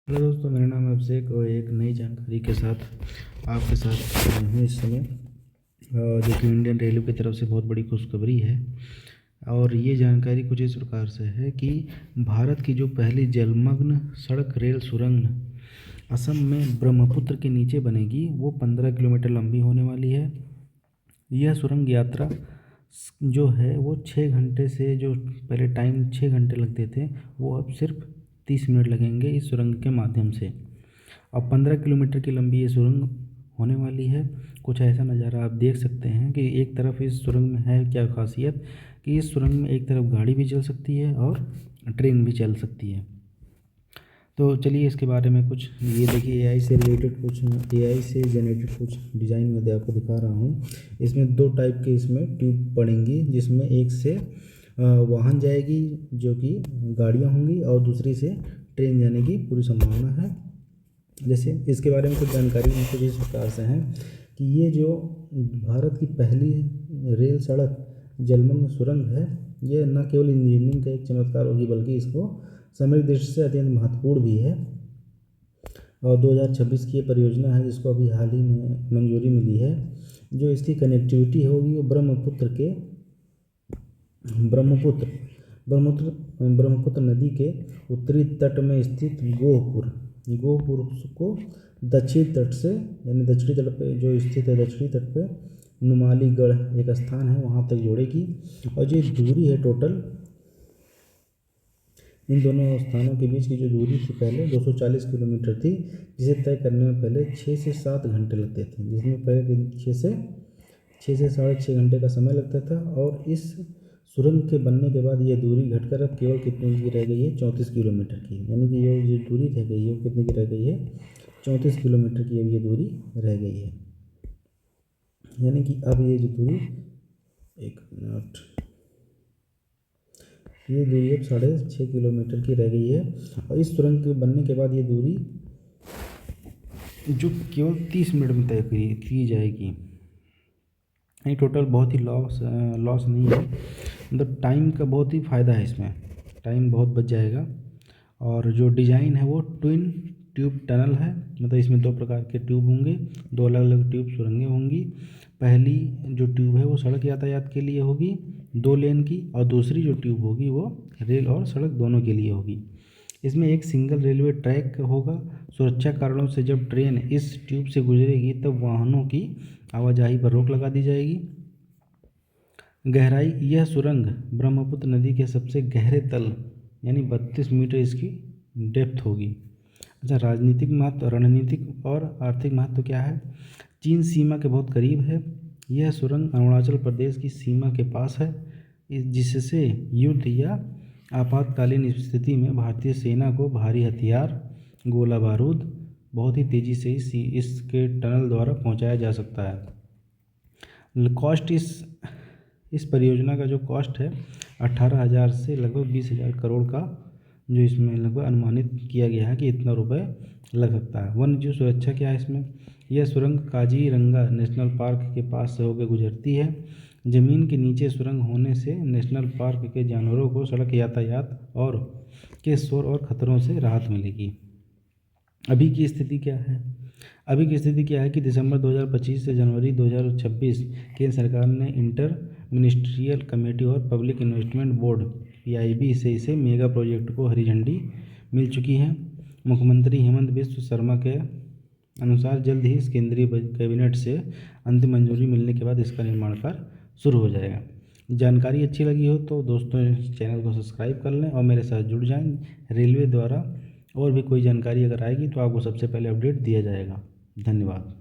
Hello दोस्तों, मेरा नाम है अभिषेक और एक नई जानकारी के साथ आपके साथ आए हूँ इस समय, जो कि इंडियन रेलवे की तरफ से बहुत बड़ी खुशखबरी है। और ये जानकारी कुछ इस प्रकार से है कि भारत की जो पहली जलमग्न सड़क रेल सुरंग असम में ब्रह्मपुत्र के नीचे बनेगी, वो 15 किलोमीटर लंबी होने वाली है। यह सुरंग यात्रा जो है वो 6 घंटे से, जो पहले टाइम 6 घंटे लगते थे, वो अब सिर्फ 30 मिनट लगेंगे इस सुरंग के माध्यम से। अब 15 किलोमीटर की लंबी ये सुरंग होने वाली है। कुछ ऐसा नज़ारा आप देख सकते हैं कि एक तरफ इस सुरंग में है क्या खासियत कि इस सुरंग में एक तरफ गाड़ी भी चल सकती है और ट्रेन भी चल सकती है। तो चलिए इसके बारे में कुछ, ये देखिए एआई से रिलेटेड कुछ, एआई से जनरेटेड कुछ डिज़ाइन मैं आपको दिखा रहा हूँ। इसमें दो टाइप के इसमें ट्यूब पड़ेंगी, जिसमें एक से वाहन जाएगी जो कि गाड़ियाँ होंगी और दूसरी से ट्रेन जाने की पूरी संभावना है। जैसे इसके बारे में कुछ जानकारी कुछ इस प्रकार से है कि ये जो भारत की पहली रेल सड़क जलमग्न सुरंग है, ये न केवल इंजीनियरिंग का एक चमत्कार होगी बल्कि इसको समय की दृष्टि से अत्यंत महत्वपूर्ण भी है। और 2026 की ये परियोजना है जिसको अभी हाल ही में मंजूरी मिली है। जो इसकी कनेक्टिविटी होगी वो ब्रह्मपुत्र ब्रह्मपुत्र नदी के उत्तरी तट में स्थित गोहपुर को दक्षिणी तट से, यानी दक्षिणी तट पे जो स्थित है, दक्षिणी तट पे नुमालीगढ़ एक स्थान है, वहाँ तक जोड़ेगी। और जो दूरी है टोटल, इन दोनों स्थानों के बीच की जो दूरी थी पहले 240 किलोमीटर थी, जिसे तय करने में पहले 6 से 7 घंटे लगते थे, जिसमें पहले 6 से साढ़े 6 घंटे का समय लगता था। और इस सुरंग के बनने के बाद ये दूरी घटकर अब केवल कितने की रह गई है, 34 किलोमीटर की। यानी कि ये जो दूरी रह गई है वो कितने की रह गई है, 34 किलोमीटर की अब ये दूरी रह गई है। यानी कि अब ये जो दूरी, एक मिनट, ये दूरी अब 6.5 किलोमीटर की रह गई है। और इस सुरंग के बनने के बाद ये दूरी जो केवल 30 मिनट में तय की जाएगी। ये टोटल बहुत ही लॉस नहीं है, मतलब टाइम का बहुत ही फ़ायदा है इसमें, टाइम बहुत बच जाएगा। और जो डिज़ाइन है वो ट्विन ट्यूब टनल है, मतलब इसमें 2 प्रकार के ट्यूब होंगे, 2 अलग अलग ट्यूब सुरंगें होंगी। पहली जो ट्यूब है वो सड़क यातायात के लिए होगी 2 लेन की, और दूसरी जो ट्यूब होगी वो रेल और सड़क दोनों के लिए होगी। इसमें एक सिंगल रेलवे ट्रैक होगा। सुरक्षा कारणों से जब ट्रेन इस ट्यूब से गुजरेगी तब वाहनों की आवाजाही पर रोक लगा दी जाएगी। गहराई, यह सुरंग ब्रह्मपुत्र नदी के सबसे गहरे तल यानी 32 मीटर इसकी डेप्थ होगी। अच्छा, राजनीतिक महत्व, रणनीतिक और आर्थिक महत्व क्या है? चीन सीमा के बहुत करीब है। यह सुरंग अरुणाचल प्रदेश की सीमा के पास है, जिससे युद्ध या आपातकालीन स्थिति में भारतीय सेना को भारी हथियार, गोला बारूद बहुत ही तेज़ी से इसके टनल द्वारा पहुंचाया जा सकता है। कॉस्ट, इस परियोजना का जो कॉस्ट है 18,000 से लगभग 20,000 करोड़ का, जो इसमें लगभग अनुमानित किया गया है कि इतना रुपए लग सकता है। वन्य जीव सुरक्षा क्या है इसमें? यह सुरंग काजीरंगा नेशनल पार्क के पास से होकर गुजरती है। ज़मीन के नीचे सुरंग होने से नेशनल पार्क के जानवरों को सड़क यातायात और के शोर और खतरों से राहत मिलेगी। अभी की स्थिति क्या है? अभी की स्थिति क्या है कि दिसंबर 2025 से जनवरी 2026 केंद्र सरकार ने इंटर मिनिस्ट्रियल कमेटी और पब्लिक इन्वेस्टमेंट बोर्ड PIB से इसे मेगा प्रोजेक्ट को हरी झंडी मिल चुकी है। मुख्यमंत्री हेमंत बिस्व शर्मा के अनुसार जल्द ही इस केंद्रीय कैबिनेट से अंतिम मंजूरी मिलने के बाद इसका निर्माण कार्य शुरू हो जाएगा। जानकारी अच्छी लगी हो तो दोस्तों चैनल को सब्सक्राइब कर लें और मेरे साथ जुड़ जाएं। रेलवे द्वारा और भी कोई जानकारी अगर आएगी तो आपको सबसे पहले अपडेट दिया जाएगा। धन्यवाद।